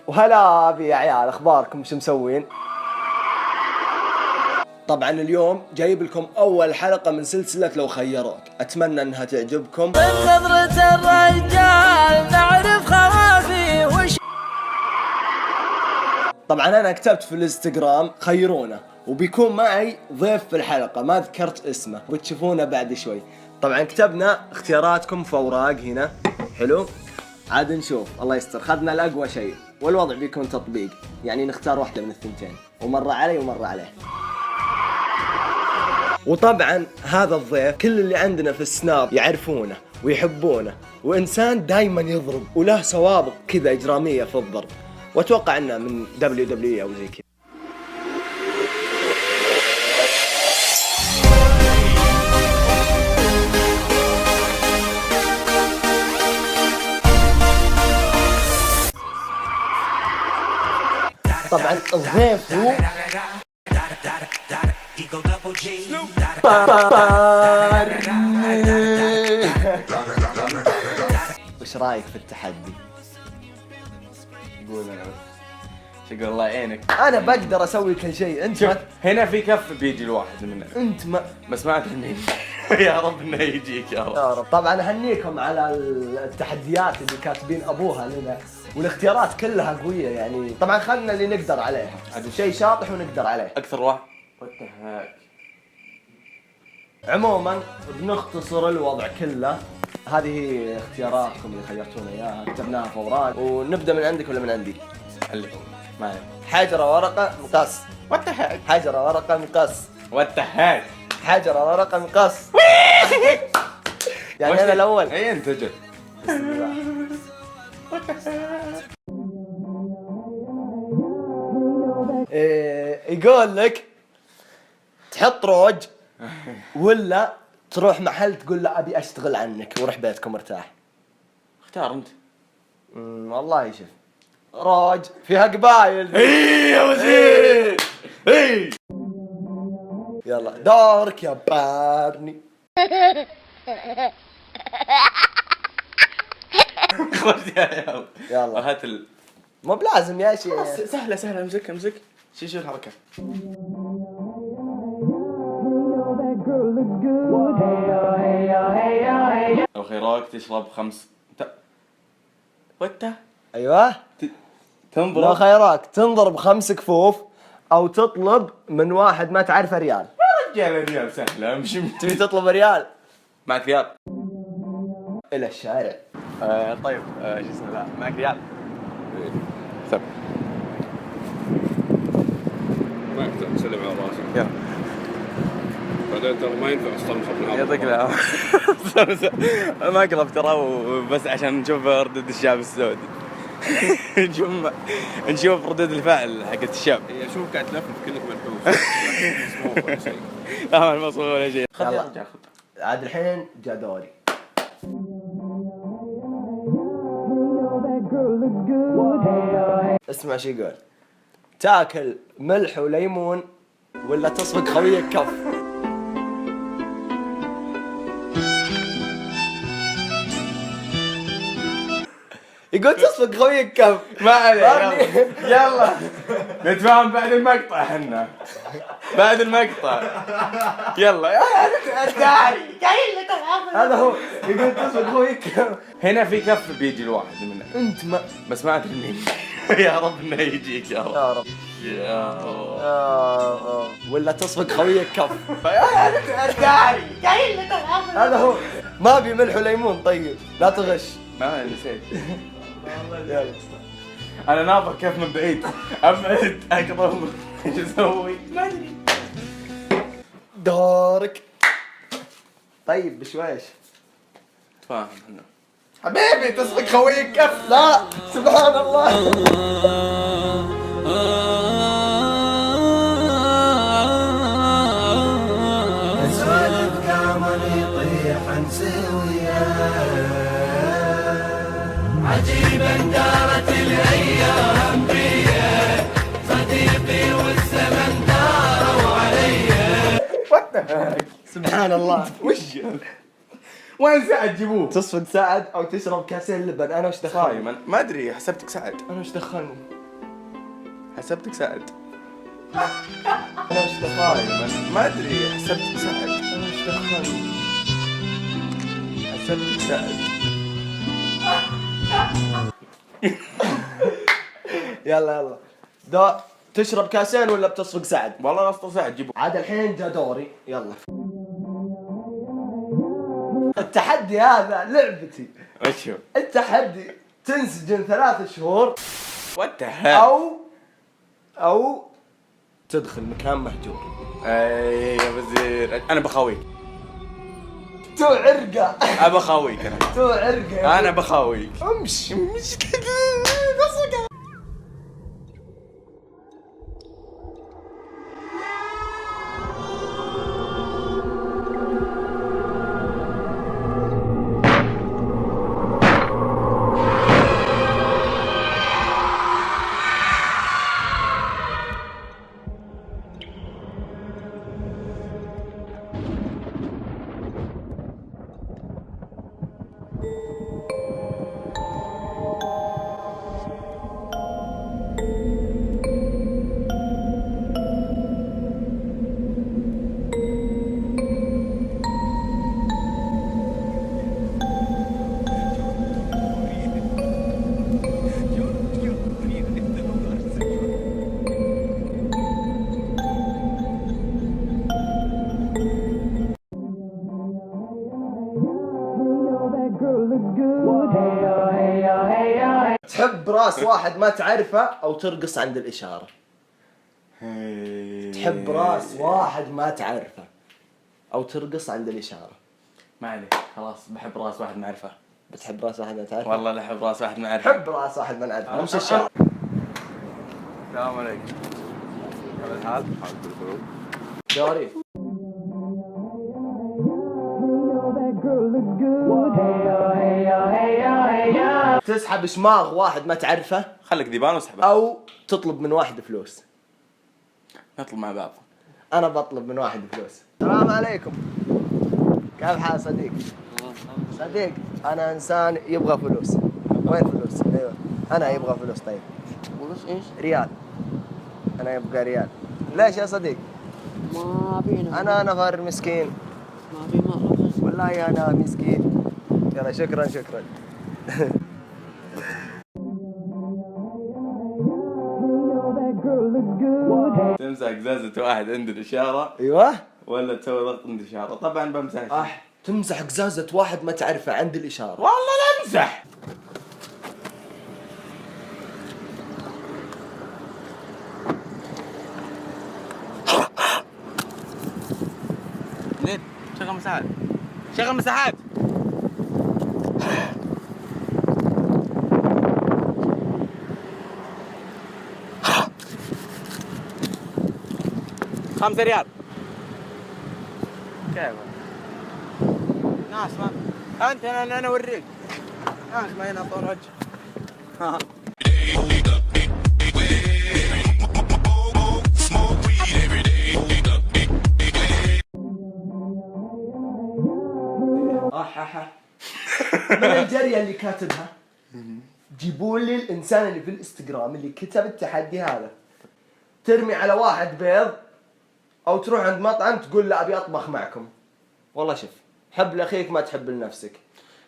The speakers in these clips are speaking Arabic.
وهلا بي يا عيال، اخباركم شو مسوين؟ طبعا اليوم جايب لكم اول حلقة من سلسلة لو خيروك، اتمنى انها تعجبكم. من نظرة الرجال نعرف خوافي وش. طبعا انا كتبت في الانستغرام خيرونا، وبيكون معي ضيف في الحلقة ما ذكرت اسمه وتشوفونه بعد شوي. طبعا كتبنا اختياراتكم في اوراق هنا، حلو؟ عاد نشوف، الله يستر، خذنا الاقوى شيء والوضع بيكون تطبيق، يعني نختار واحدة من الثنتين، ومرة علي ومرة عليه. وطبعا هذا الضيف كل اللي عندنا في السناب يعرفونه ويحبونه، وإنسان دايما يضرب وله سوابق كذا إجرامية في الضرب، وأتوقع أنه من WWE أو زي كذا. طبعا الضيف هو وش رايك في التحدي؟ قول انا بس شو الله يعينك. انا بقدر اسوي كل شيء، انت ما هنا في كف بيجي الواحد مننا، انت ما بس ما ادري مين. يا رب انه يجيك يا رب. يا رب. طبعا اهنيكم على التحديات اللي كاتبين ابوها لنا، والاختيارات كلها قويه يعني. طبعا خلنا اللي نقدر عليه، شيء شاطح ونقدر عليه. اكثر واحد واتهاك. عموما بنختصر الوضع كله، هذه هي اختياراتكم اللي خيرتونا اياها، كتبناها في اوراق. ونبدا من عندك ولا من عندي؟ اللي هو ما عليك. حجره ورقه مقص. واتهاك. حجره ورقه مقص. واتهاك. حجره ورقه مقص. يعني انا الاول. اي انت جد. يقول لك تحط روج ولا تروح محل تقول له ابي اشتغل عنك وروح بيتكم مرتاح. اختار انت. والله شوف، روج فيها قبايل. اي يا وزير. اي يلا دورك يا بارني. خرج يا عيال. يلا هات مو بلازم يا شيخ. سهله سهله. امسك شو الحركه. لو خيروك تشرب 5 وانت ايوه، تنظر. لو خيراك تنضرب 5 كفوف او تطلب من واحد ما تعرفه ريال. رجال ريال سهله. امشي. تبي تطلب ريال معك ريال الى الشارع. طيب شو اسمه، لا معك ريال سب ما يحتاج تسلم على راسك. يلا بعدين ترى ما ينفع استنخف من هذا. يعطيك العافيه. انا ما اقرب ترى، وبس عشان نشوف ردود الشعب السعودي. نشوف ردود الفعل حقت الشعب. هي شوف قاعد تلفف كأنك منحوس. مو ولا شيء. لا ما مصروف ولا شيء. خذ يلا. يا رجال خذ. عاد الحين جا دوري. اسمع شو يقول، تاكل ملح وليمون ولا تصفق خويك كف؟ يقول تصفق خويك كف. ما عليه. يلا نتفاهم بعد المقطع. احنا بعد المقطع. يلا هذا هو يقول تصفق خويك كف. هنا في كف بيجي الواحد مننا، انت ما بس ما ادري مين. يا رب انه يجيك يا رب. يا رب. يا رب. ولا تصفق خويك كف. هذا هو، ما بي ملح وليمون. طيب لا تغش. ما نسيت. يلا. انا ناظر كيف من بعيد، ابعد اقرب. ايش اسوي؟ ما ادري. دورك. طيب بشويش. تفاهم احنا. حبيبي تصفق خويك كف. لا سبحان الله. نسولف قامر يطيح نسويا. عجيبا دارت الايام بيا، صديقي والزمن داروا عليا. سبحان الله. وش وين سعد جيبوه؟ تصفق سعد او تشرب كاسين لبن. انا وش دخلني؟ صايم ما ادري حسبتك سعد. انا وش دخلني؟ حسبتك سعد. انا وش دخلني؟ صايم ما ادري حسبتك سعد. انا وش دخلني؟ حسبتك سعد. يلا تشرب كاسين ولا بتصفق سعد؟ والله نص سعد جيبوه. عاد الحين جا دوري. يلا التحدي هذا لعبتي. وش هو؟ التحدي تنسجن 3 شهور وات او تدخل مكان مهجور. اي يا وزير انا بخاويك. تو عرقه. ابى اخاويك انا. تو عرقه. انا بخاويك. امشي تحب راس واحد ما تعرفه او ترقص عند الاشاره؟ تحب راس واحد ما تعرفه او ترقص عند الاشاره؟ ما عليك خلاص بحب راس واحد معرفه. بتحب راس واحد ما تعرفه؟ والله لا احب راس واحد معرفه. حب راس واحد ما نعرفه. امشي الشارع. السلام عليكم. كيف الحال؟ دوري. تسحب شماغ واحد ما تعرفه خليك ديبان واسحبه. او تطلب من واحد فلوس؟ نطلب مع بعض. انا بطلب من واحد فلوس. السلام عليكم. كيف حال صديق؟ صديق انا انسان يبغى فلوس. وين فلوس؟ ايوه انا يبغى فلوس. طيب فلوس ايش؟ ريال. انا يبغى ريال. ليش يا صديق؟ ما بينا. انا نفر مسكين. ما في مرة. والله انا مسكين. يلا شكرا. تمسح قزازة واحد عند الإشارة ايوه ولا تسوي ضغط عند الإشارة؟ طبعا بمسح. تمسح قزازة واحد ما تعرفه عند الاشاره. والله لا امسح. ليه؟ شغل مساحات. شغل مساحات. $5 كيف؟ ناس ما انت انا اوريك ناس ما ينطون وجه. من الجريه اللي كاتبها؟ جيبوا لي الانسان اللي في الانستغرام اللي كتب التحدي هذا. ترمي على واحد بيض او تروح عند مطعم تقول له ابي اطبخ معكم. والله شوف، حب لاخيك ما تحب لنفسك.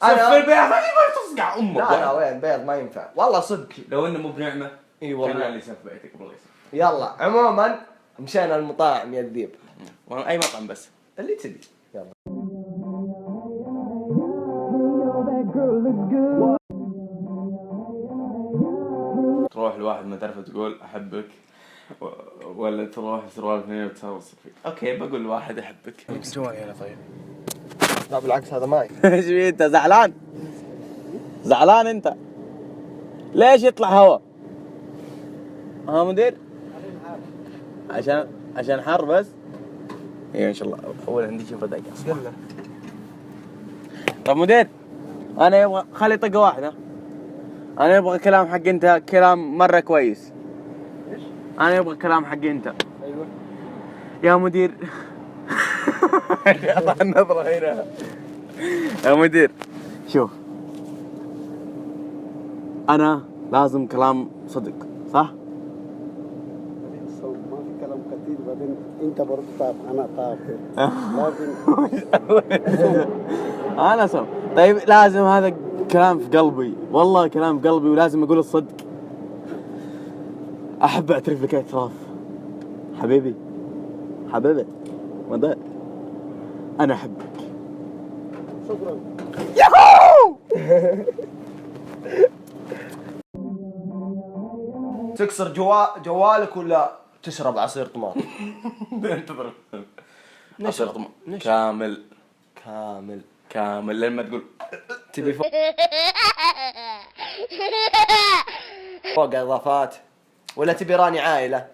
انا البيض ما تصقع امك. لا وين بيض ما ينفع والله صدق. لو انه مو بنعمه. اي والله. كان اللي سف بيتك بالله. يلا عموما مشينا المطاعم يا الذيب. اي مطعم بس اللي تبي. يلا تروح لواحد ما تعرفه تقول احبك ولا تروح سروال اثنين وتصرص فيه. اوكي بقول لواحد احبك. جوالي انا طيب. لا بالعكس هذا ماي. ايش في انت زعلان؟ زعلان انت؟ ليش يطلع هوا؟ ها مدير؟ عشان حر بس؟ ايوه ان شاء الله. اول عندي شوف دقيقة. يلا. طب مدير انا يبغى خلي طقة واحدة. انا يبغى كلام حق انت كلام مرة كويس. ايش؟ انا يبغى كلام حق انت. ايوه. يا مدير. اعطى النظرة هنا. يا مدير شوف، انا لازم كلام صدق صح؟ ما في كلام كثير بعدين انت برضه تعب انا تعب لازم انا سم. طيب لازم هذا كلام في قلبي، والله كلام في قلبي ولازم اقول الصدق. احب اعترف لك اعتراف حبيبي، حبيبي مدار، انا احبك. شكرا. تكسر جوالك ولا تشرب عصير طماط؟ انتظر. عصير طماط كامل كامل. كامل لين ما تقول تبي فوق اضافات ولا تبي راني عائله؟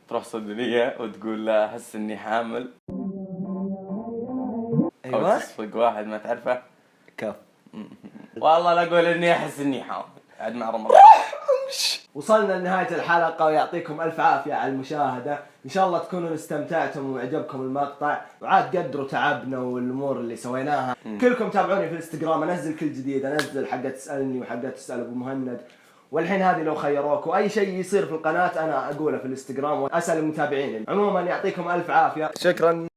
تروح صيدلية وتقول لا احس اني حامل، او ايوه تصفق واحد ما تعرفه. كف. والله لا اقول اني احس اني حامل عاد مع رمضان. وصلنا لنهاية الحلقة ويعطيكم ألف عافية على المشاهدة. إن شاء الله تكونوا استمتعتم وعجبكم المقطع وعاد قدروا تعبنا والأمور اللي سويناها. كلكم تابعوني في الانستغرام، أنزل كل جديد، أنزل حقة تسألني وحقة تسأل أبو مهند. والحين هذه لو خيروك وأي شيء يصير في القناة أنا أقوله في الانستغرام وأسأل المتابعين. عموما يعطيكم ألف عافية، شكرا.